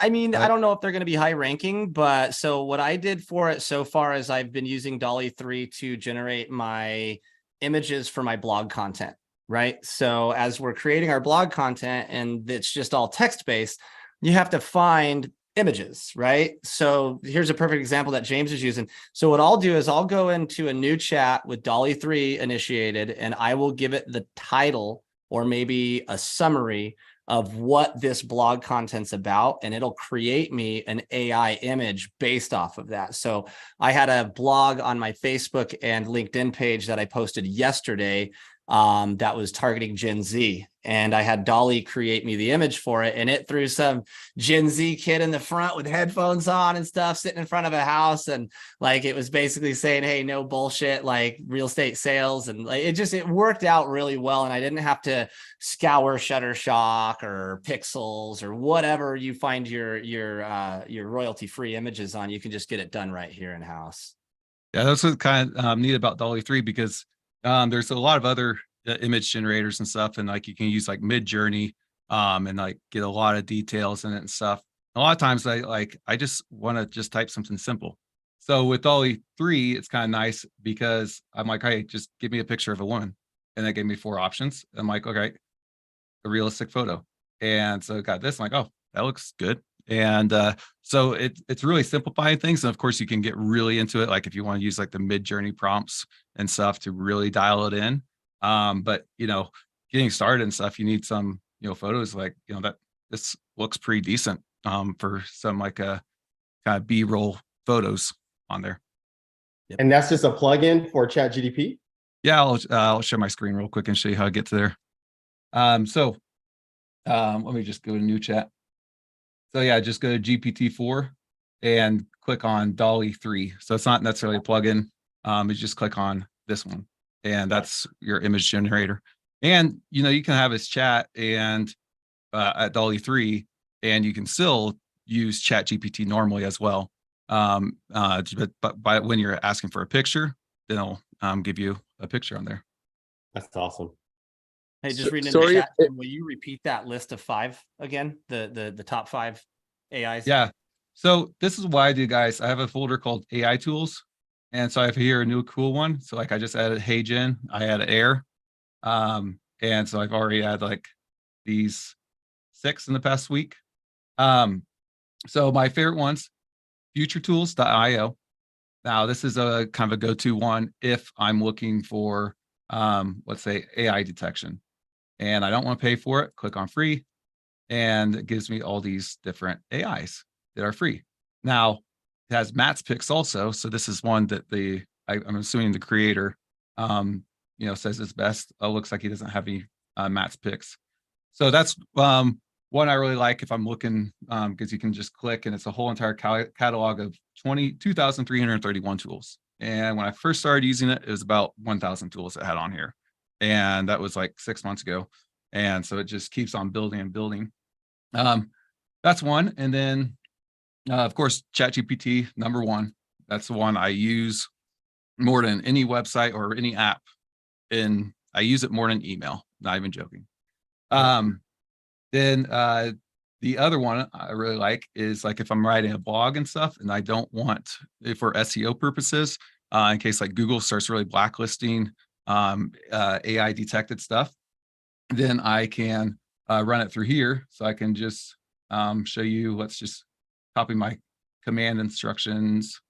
I mean, I don't know if they're going to be high ranking, but so what I did for it so far is I've been using DALL-E 3 to generate my images for my blog content, right? So as we're creating our blog content and it's just all text-based, you have to find images, right? So here's a perfect example that James is using. So what I'll do is I'll go into a new chat with DALL-E 3 initiated, and I will give it the title or maybe a summary of what this blog content's about, and it'll create me an AI image based off of that. So I had a blog on my Facebook and LinkedIn page that I posted yesterday that was targeting Gen Z, and I had DALL-E create me the image for it, and it threw some Gen Z kid in the front with headphones on and stuff sitting in front of a house, and like it was basically saying, hey, no bullshit, like real estate sales, and like it worked out really well, and I didn't have to scour Shutterstock or Pixels or whatever you find your royalty free images on. You can just get it done right here in house. Yeah, that's what's kind of neat about DALL-E 3, because there's a lot of other image generators and stuff, and like you can use like Mid-Journey and like get a lot of details in it and stuff. A lot of times I just want to just type something simple. So with DALL-E 3, it's kind of nice because I'm like, hey, just give me a picture of a woman, and they gave me 4 options. I'm like, okay, a realistic photo, and so I got this. I'm like, oh, that looks good. And so it's really simplifying things. And of course, you can get really into it, like if you want to use like the Mid-Journey prompts and stuff to really dial it in. But getting started and stuff, you need some photos like that this looks pretty decent for some like kind of B-roll photos on there. And that's just a plugin for Chat GPT? Yeah, I'll share my screen real quick and show you how I get to there. So let me just go to new chat. So yeah, just go to GPT-4 and click on DALL-E 3. So it's not necessarily a plugin. You just click on this one, and that's your image generator. And you can have this chat and at DALL-E 3, and you can still use Chat GPT normally as well. But when you're asking for a picture, then it'll give you a picture on there. That's awesome. Hey, just reading in the chat, will you repeat that list of 5 again? The top 5 AIs? Yeah. So this is what I do, guys. I have a folder called AI tools. And so I have here a new cool one. So like I just added Heygen, I added Air. And so I've already had like these 6 in the past week. So my favorite ones, futuretools.io. Now this is a kind of a go-to one if I'm looking for let's say AI detection, and I don't want to pay for it. Click on free, and it gives me all these different AIs that are free. Now it has Matt's picks also. So this is one that I'm assuming the creator, says it's best. Oh, looks like he doesn't have any Matt's picks. So that's one I really like if I'm looking, because you can just click and it's a whole entire catalog of 2,331 tools. And when I first started using it, it was about 1,000 tools it had on here. And that was like 6 months ago. And so it just keeps on building and building. That's one. And then, of course, Chat GPT, number one. That's the one I use more than any website or any app. And I use it more than email, not even joking. Then the other one I really like is like if I'm writing a blog and stuff and I don't want it for SEO purposes, in case like Google starts really blacklisting AI detected stuff, then I can run it through here. So I can just show you, let's just copy my command instructions.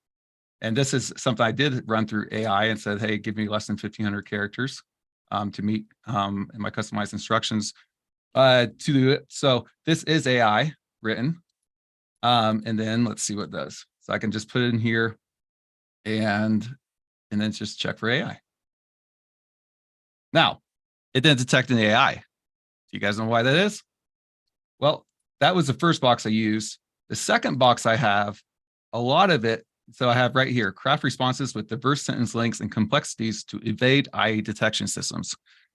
And this is something I did run through AI and said, hey, give me less than 1,500 characters to meet in my customized instructions to do it. So this is AI written. And then let's see what it does. So I can just put it in here and then just check for AI. Now, it didn't detect an AI. Do you guys know why that is? Well, that was the first box I used. The second box I have, a lot of it, so I have right here, craft responses with diverse sentence lengths and complexities to evade AI detection systems.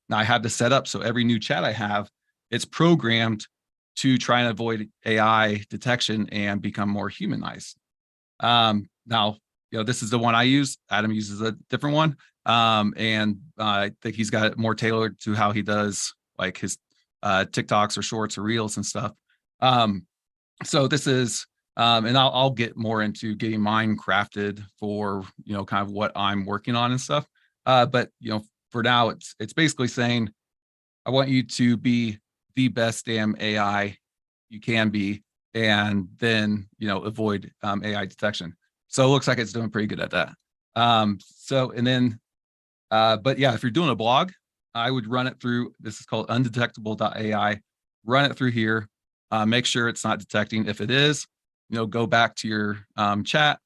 Now I have this set up so every new chat I have, it's programmed to try and avoid AI detection and become more humanized. Now, this is the one I use. Adam uses a different one. And I think he's got it more tailored to how he does like his TikToks or shorts or reels and stuff. So this is, and I'll get more into getting mine crafted for, kind of what I'm working on and stuff. But, for now, it's basically saying, I want you to be the best damn AI you can be, and then, avoid AI detection. So it looks like it's doing pretty good at that. But yeah, if you're doing a blog, I would run it through, this is called undetectable.ai, run it through here, make sure it's not detecting. If it is, go back to your chat,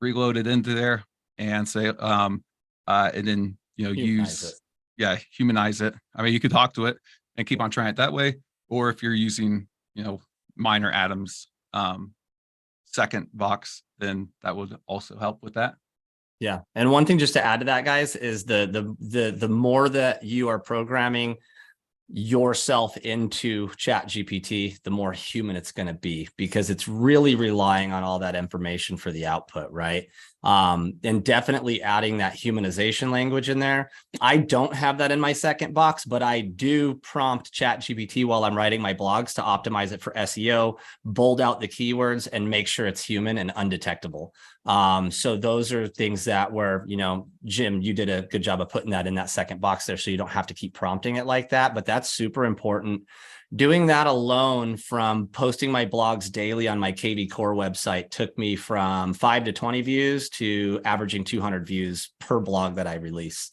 reload it into there and say, and then, humanize it. I mean, you could talk to it and keep on trying it that way. Or if you're using, mine or Adam's second box, then that would also help with that. Yeah. And one thing just to add to that, guys, is the more that you are programming yourself into Chat GPT, the more human it's going to be, because it's really relying on all that information for the output, right? And definitely adding that humanization language in there. I don't have that in my second box, but I do prompt Chat GPT while I'm writing my blogs to optimize it for SEO, bold out the keywords, and make sure it's human and undetectable. So those are things that were, Jim, you did a good job of putting that in that second box there, so you don't have to keep prompting it like that, but that's super important. Doing that alone from posting my blogs daily on my KV Core website took me from 5 to 20 views to averaging 200 views per blog that I release.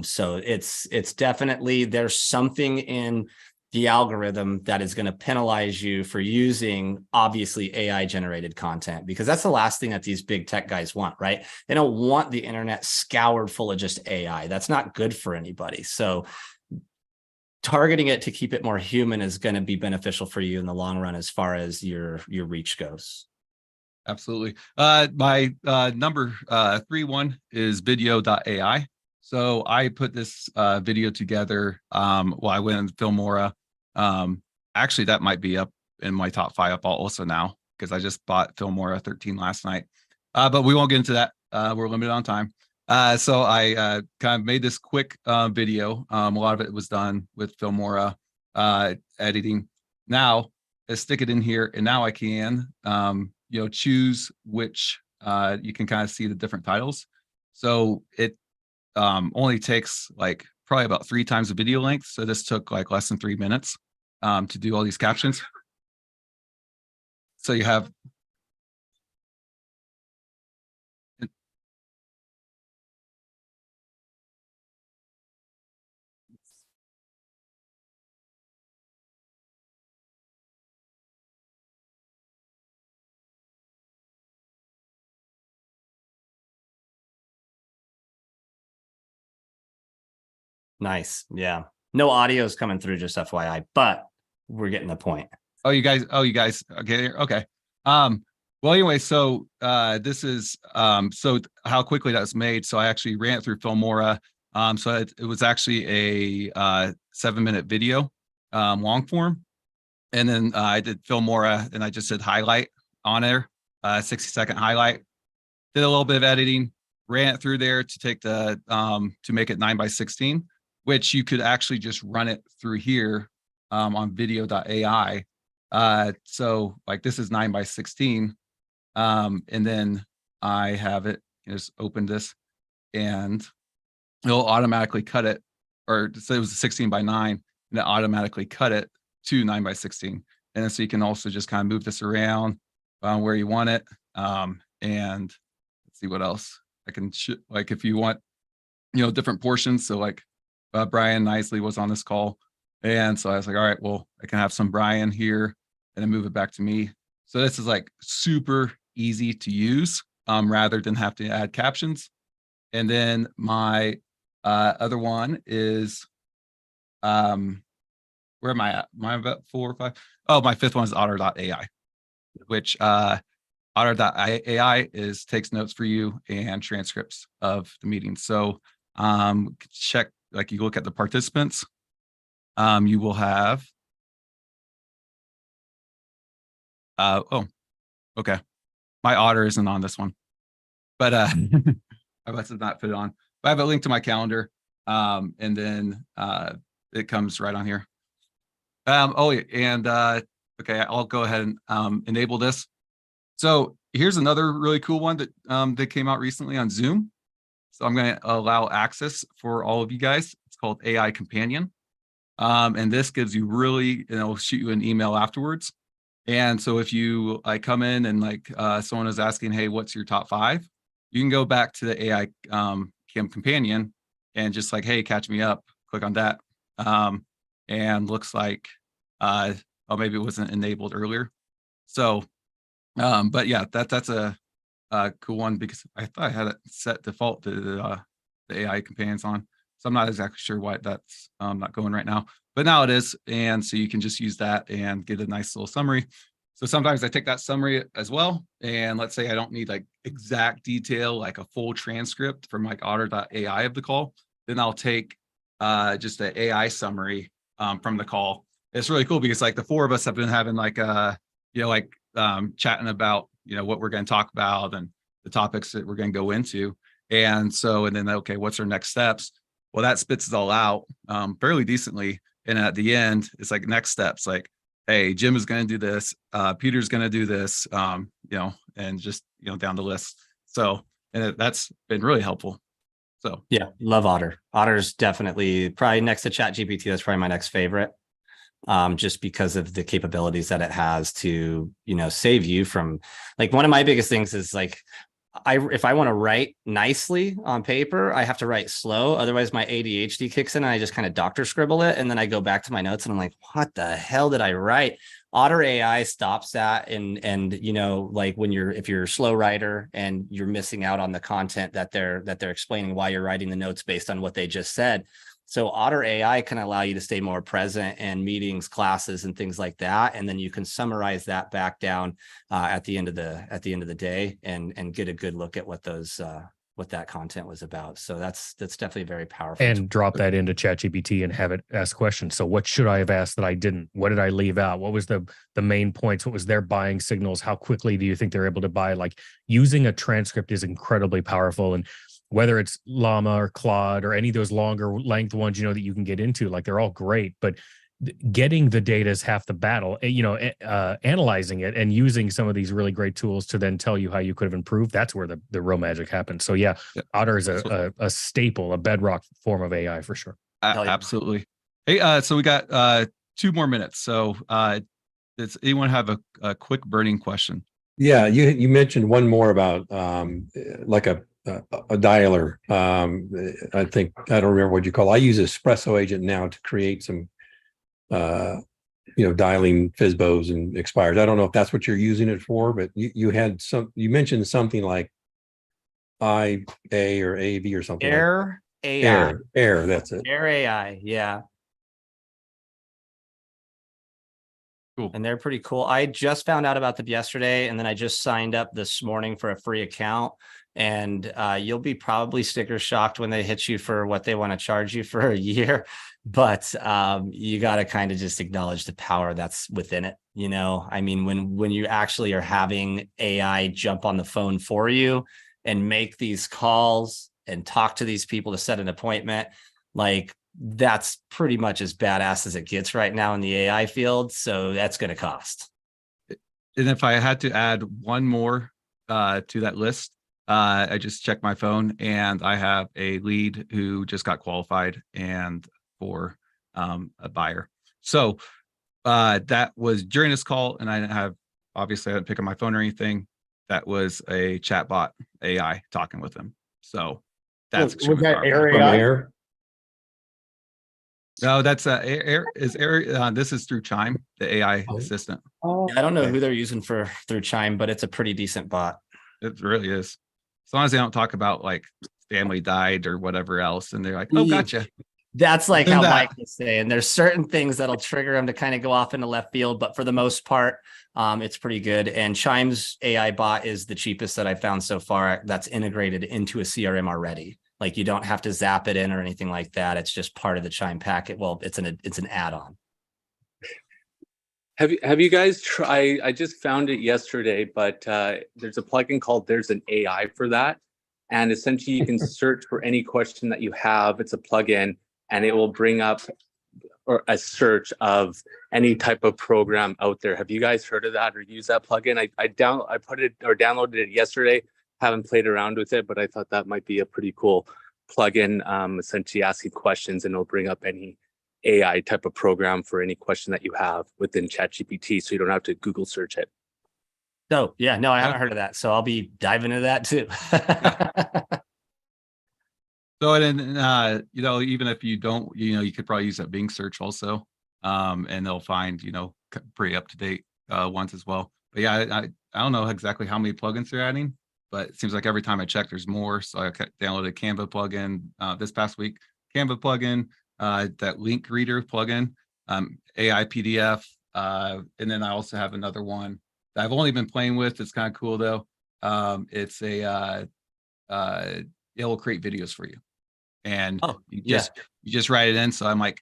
So it's definitely, there's something in the algorithm that is going to penalize you for using obviously AI generated content, because that's the last thing that these big tech guys want, right? They don't want the internet scoured full of just AI. That's not good for anybody. So targeting it to keep it more human is going to be beneficial for you in the long run as far as your reach goes. Absolutely. My number 3 is video.ai. So I put this video together while I went in Filmora. Actually, that might be up in my top 5 up also now, because I just bought Filmora 13 last night. But we won't get into that. We're limited on time. So I kind of made this quick video. A lot of it was done with Filmora editing. Now let's stick it in here, and now I can choose which you can kind of see the different titles. So it only takes like probably about 3 times the video length. So this took like less than 3 minutes to do all these captions. So you have Nice. Yeah. No audio is coming through, just FYI, but we're getting the point. Oh, you guys. Okay. Okay. Well, anyway, so this is so how quickly that was made. So I actually ran it through Filmora. So it was actually a 7-minute video, long form. And then I did Filmora and I just did highlight on there, 60-second highlight. Did a little bit of editing, ran it through there to take the to make it 9:16, which you could actually just run it through here on video.ai. So like this is 9:16. And then I have it just open this and it'll automatically cut it, or so it was 16:9 and it automatically cut it to 9:16. And then so you can also just kind of move this around where you want it. And let's see what else I can like if you want, different portions. So like Brian Nicely was on this call. And so I was like, all right, well, I can have some Brian here and then move it back to me. So this is like super easy to use rather than have to add captions. And then my other one is, where am I at? Am I about 4 or 5? Oh, my fifth one is Otter.ai, which Otter.ai takes notes for you and transcripts of the meeting. So check, like you look at the participants, you will have, oh, okay. My Otter isn't on this one, but I must have not put it on. But I have a link to my calendar, and then it comes right on here. Okay, I'll go ahead and enable this. So here's another really cool one that that came out recently on Zoom. So I'm going to allow access for all of you guys. It's called AI Companion, and this gives you really, it'll shoot you an email afterwards. And so if you like come in and like someone is asking, hey, what's your top 5? You can go back to the AI Companion and just like, hey, catch me up. Click on that, and looks like oh, maybe it wasn't enabled earlier. So, but yeah, that's a cool one because I thought I had it set default to the AI Companions on. So I'm not exactly sure why that's not going right now, but now it is. And so you can just use that and get a nice little summary. So sometimes I take that summary as well. And let's say I don't need like exact detail, like a full transcript from like Otter.ai of the call, then I'll take just an AI summary from the call. It's really cool because like the 4 of us have been having like chatting about what we're going to talk about and the topics that we're going to go into. And so, and then, okay, what's our next steps? Well, that spits it all out fairly decently. And at the end, it's like next steps, like, hey, Jim is going to do this, Peter's going to do this, and just, down the list. So, and that's been really helpful. So, yeah, love Otter. Otter's definitely probably next to Chat GPT. That's probably my next favorite. Just because of the capabilities that it has to, save you from, like, one of my biggest things is like, if I want to write nicely on paper, I have to write slow. Otherwise my ADHD kicks in and I just kind of doctor scribble it. And then I go back to my notes and I'm like, what the hell did I write? Otter.ai stops that. And like if you're a slow writer and you're missing out on the content that they're explaining why you're writing the notes based on what they just said. So Otter.ai can allow you to stay more present in meetings, classes, and things like that, and then you can summarize that back down at the end of the day, and get a good look at what that content was about. So that's definitely very powerful. And drop that into Chat GPT and have it ask questions. So what should I have asked that I didn't? What did I leave out? What was the main points? What was their buying signals? How quickly do you think they're able to buy? Like, using a transcript is incredibly powerful. And whether it's Llama or Claude or any of those longer length ones, that you can get into, like, they're all great, but getting the data is half the battle. Analyzing it and using some of these really great tools to then tell you how you could have improved, that's where the real magic happens. So yeah, Otter is a staple, a bedrock form of AI for sure. Absolutely. Hey, so we got 2 more minutes. So does anyone have a quick burning question? Yeah, you mentioned one more about like a dialer. I think, I don't remember what you call it. I use Espresso Agent now to create some dialing FSBOs and expires. I don't know if that's what you're using it for, but you mentioned something like IA or AV or something. Air AI. Air, that's it. Air AI, yeah. Cool. And they're pretty cool. I just found out about them yesterday, and then I just signed up this morning for a free account. And you'll be probably sticker shocked when they hit you for what they want to charge you for a year. But you got to kind of just acknowledge the power that's within it. You know, I mean, when you actually are having AI jump on the phone for you and make these calls and talk to these people to set an appointment, like, that's pretty much as badass as it gets right now in the AI field. So that's going to cost. And if I had to add one more to that list, I just checked my phone and I have a lead who just got qualified and for a buyer. So that was during this call, and I didn't have, obviously I didn't pick up my phone or anything. That was a chatbot AI talking with him. So that's was that From AI? Air? No, that's Air. This is through Chime, the AI assistant. Oh, I don't know okay. who they're using through Chime, but it's a pretty decent bot. It really is. As long as they don't talk about like family died or whatever else, and they're like, "Oh, gotcha." That's like Do how that. Mike was saying. There's certain things that'll trigger them to kind of go off into left field, but for the most part, it's pretty good. And Chime's AI bot is the cheapest that I've found so far. That's integrated into a CRM already. Like, you don't have to zap it in or anything like that. It's just part of the Chime packet. Well, it's an add-on. Have you guys tried? I just found it yesterday, but there's a plugin called There's an AI for that. And essentially you can search for any question that you have. It's a plugin, and it will bring up or a search of any type of program out there. Have you guys heard of that or used that plugin? I put it or downloaded it yesterday. Haven't played around with it, but I thought that might be a pretty cool plugin. Essentially asking questions, and it'll bring up any AI type of program for any question that you have within Chat GPT, so you don't have to Google search it. So yeah, no, I haven't heard of that. So I'll be diving into that too. So, and then, you know, even if you don't, you know, you could probably use that Bing search also, and they'll find, you know, pretty up to date ones as well. But yeah, I don't know exactly how many plugins they're adding, but it seems like every time I check, there's more. So I downloaded Canva plugin this past week, Canva plugin, that link reader plugin, AI PDF, and then I also have another one that I've only been playing with. It's kind of cool though. It's it will create videos for you. And you just write it in. So I'm like,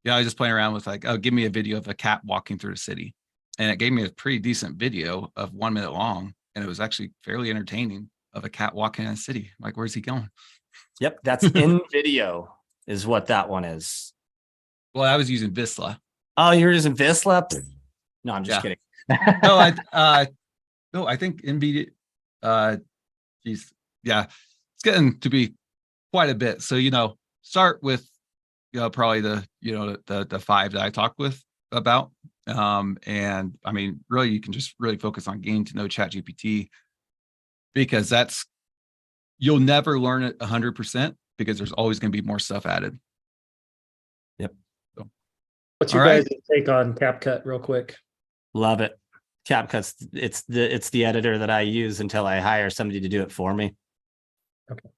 I was just playing around with like, oh, give me a video of a cat walking through the city. And it gave me a pretty decent video of 1 minute long. And it was actually fairly entertaining of a cat walking in a city. I'm like, where's he going? Yep. That's in video is what that one is. Well, I was using Visla. Oh, you're using Visla? No, I'm just kidding. No, I think NVIDIA, it's getting to be quite a bit. So, you know, start with, you know, probably the 5 that I talked with about. And I mean, really, you can just really focus on getting to know Chat GPT, because you'll never learn it 100% because there's always going to be more stuff added. Yep. So, what's your guys' take on CapCut real quick? Love it. CapCut's it's the editor that I use until I hire somebody to do it for me. Okay.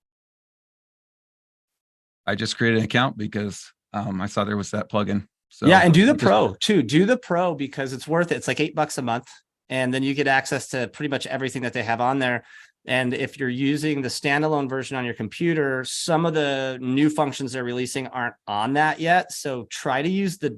I just created an account because I saw there was that plugin. So yeah, and do the pro too. Do the pro because it's worth it. It's like $8 a month, and then you get access to pretty much everything that they have on there. And if you're using the standalone version on your computer, some of the new functions they're releasing aren't on that yet. So try to use the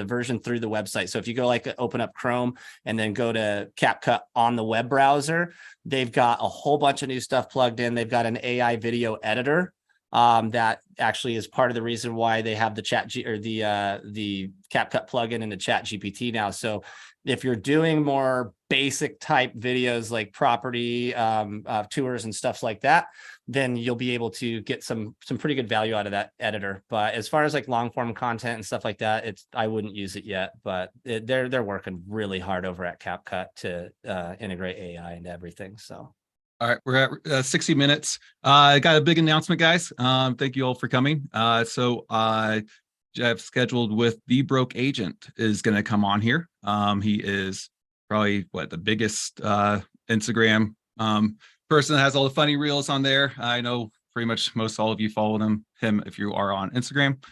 version through the website. So if you go like open up Chrome and then go to CapCut on the web browser, they've got a whole bunch of new stuff plugged in. They've got an AI video editor that actually is part of the reason why they have the the CapCut plugin into Chat GPT now. So if you're doing more basic type videos like property tours and stuff like that, then you'll be able to get some pretty good value out of that editor. But as far as like long form content and stuff like that, I wouldn't use it yet. But they're working really hard over at CapCut to integrate AI into everything. So. All right, we're at 60 minutes. I got a big announcement, guys. Thank you all for coming. So Jeff scheduled with The Broke Agent is going to come on here. He is probably the biggest Instagram person that has all the funny reels on there. I know pretty much most all of you follow him if you are on Instagram.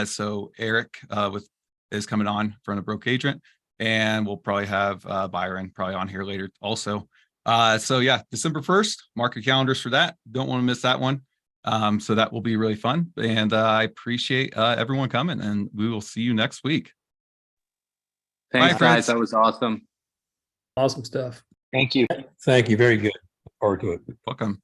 So Eric with is coming on in front of Broke Agent, and we'll probably have Byron probably on here later also. So yeah, December 1st, mark your calendars for that. Don't want to miss that one. So that will be really fun. And I appreciate everyone coming, and we will see you next week. Thanks, Bye, guys. friends. That was awesome. Awesome stuff. Thank you. Thank you. Very good. Look forward to it. Welcome.